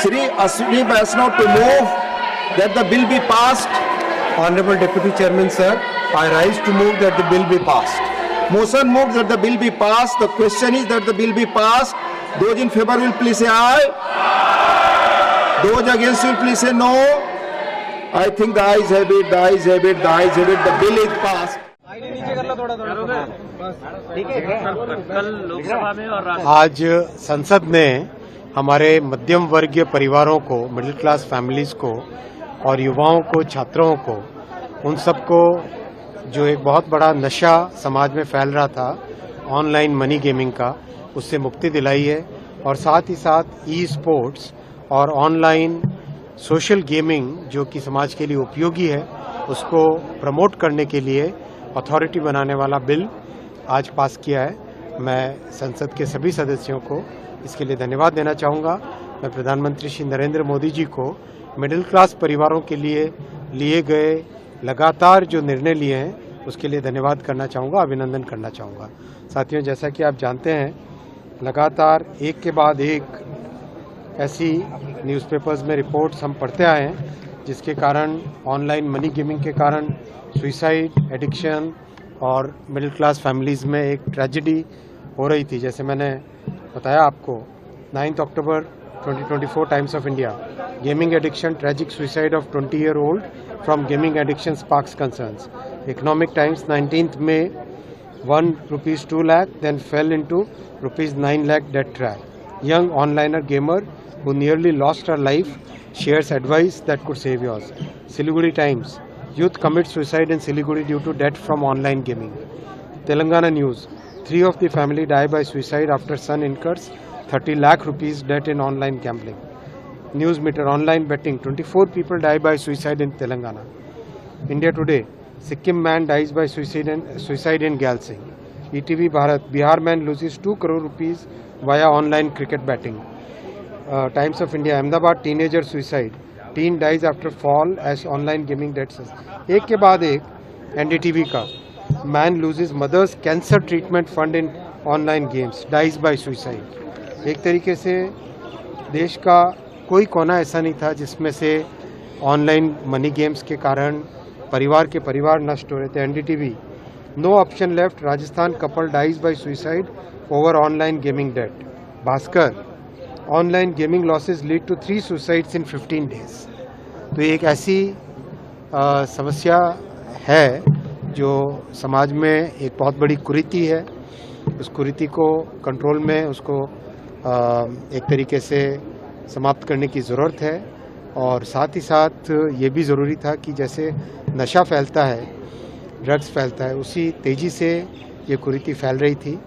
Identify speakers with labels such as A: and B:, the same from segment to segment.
A: Shri Ashwini Vaishnav to move that the bill be passed.
B: Honorable Deputy Chairman, sir, I rise to move that the bill be passed.
A: Motion moved that the bill be passed. The question is that the bill be passed. Those in favor will please say aye. Those against will please say no. I think the ayes have it, the ayes have it, the ayes have it. The bill is passed.
B: आज संसद ने हमारे मध्यम वर्गीय परिवारों को, middle class families को और युवाओं को, छात्रों को, उन सबको जो एक बहुत बड़ा नशा समाज में फैल रहा था ऑनलाइन मनी गेमिंग का, उससे मुक्ति दिलाई है। और साथ ही साथ ई स्पोर्ट्स और ऑनलाइन सोशल गेमिंग जो कि समाज के लिए उपयोगी है, उसको प्रमोट करने के लिए अथॉरिटी बनाने वाला बिल आज पास किया है। मैं संसद के सभी सदस्यों को इसके लिए धन्यवाद देना चाहूँगा। मैं प्रधानमंत्री श्री नरेंद्र मोदी जी को मिडिल क्लास परिवारों के लिए गए लगातार जो निर्णय लिए हैं उसके लिए धन्यवाद करना चाहूँगा, अभिनंदन करना चाहूँगा। साथियों, जैसा कि आप जानते हैं, लगातार एक के बाद एक ऐसी न्यूज़पेपर्स में रिपोर्ट्स हम पढ़ते आए हैं जिसके कारण ऑनलाइन मनी गेमिंग के कारण सुइसाइड, एडिक्शन और मिडिल क्लास फैमिलीज़ में एक ट्रेजेडी हो रही थी। जैसे मैंने बताया आपको, 9 अक्टूबर 2024 times of India, gaming addiction, tragic suicide of 20-year-old from gaming addiction sparks concerns. Economic times 19th May, 1 rupees 2 lakh, then fell into rupees 9 lakh death trap. Young onliner gamer who nearly lost her life shares advice that could save yours. Siliguri Times, youth commits suicide in Siliguri due to debt from online gaming. Telangana News, 3 of the family die by suicide after son incurs 30 lakh rupees debt in online gambling. News Meter, online betting, 24 people die by suicide in Telangana. India Today, Sikkim man dies by suicide in Galsing. ETV Bharat, Bihar man loses 2 crore rupees via online cricket betting. Times of India, Ahmedabad teenager suicide. Teen dies after fall as online gaming debts. एक के बाद एक NDTV का, man loses mother's cancer treatment fund in online games, dies by suicide. एक तरीके से देश का कोई कोना ऐसा नहीं था जिसमें से ऑनलाइन मनी गेम्स के कारण परिवार के परिवार नष्ट हो रहे थे। NDTV, no option left, Rajasthan couple dies by suicide over online gaming debt. Bhaskar, online gaming losses lead to 3 suicides in 15 days। तो एक ऐसी समस्या है जो समाज में एक बहुत बड़ी कुरीति है। उस कुरीति को कंट्रोल में उसको एक तरीके से समाप्त करने की ज़रूरत है। और साथ ही साथ ये भी ज़रूरी था कि जैसे नशा फैलता है, ड्रग्स फैलता है, उसी तेज़ी से ये कुरीति फैल रही थी,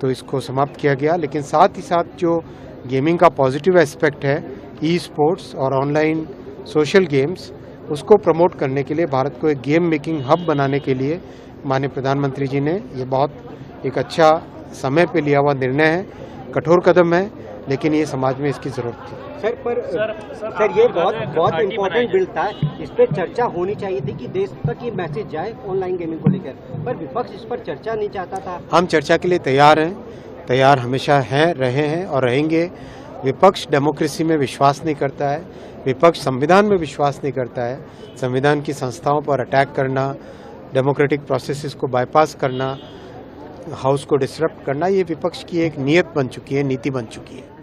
B: तो इसको समाप्त किया गया। लेकिन साथ ही साथ जो गेमिंग का पॉजिटिव एस्पेक्ट है, ई स्पोर्ट्स और ऑनलाइन सोशल गेम्स, उसको प्रमोट करने के लिए भारत को एक गेम मेकिंग हब बनाने के लिए माननीय प्रधानमंत्री जी ने ये बहुत एक अच्छा समय पे लिया हुआ निर्णय है। कठोर कदम है, लेकिन ये समाज में इसकी ज़रूरत थी।
C: सर ये बहुत इम्पोर्टेंट बिल था, इस पर चर्चा होनी चाहिए थी कि देश तक ये मैसेज जाए ऑनलाइन गेमिंग को लेकर, पर विपक्ष इस पर चर्चा नहीं चाहता था।
B: हम चर्चा के लिए तैयार हैं, तैयार हमेशा हैं, रहे हैं और रहेंगे। विपक्ष डेमोक्रेसी में विश्वास नहीं करता है, विपक्ष संविधान में विश्वास नहीं करता है। संविधान की संस्थाओं पर अटैक करना, डेमोक्रेटिक प्रोसेसेस को बाईपास करना, हाउस को डिसरप्ट करना, ये विपक्ष की एक नीयत बन चुकी है, नीति बन चुकी है।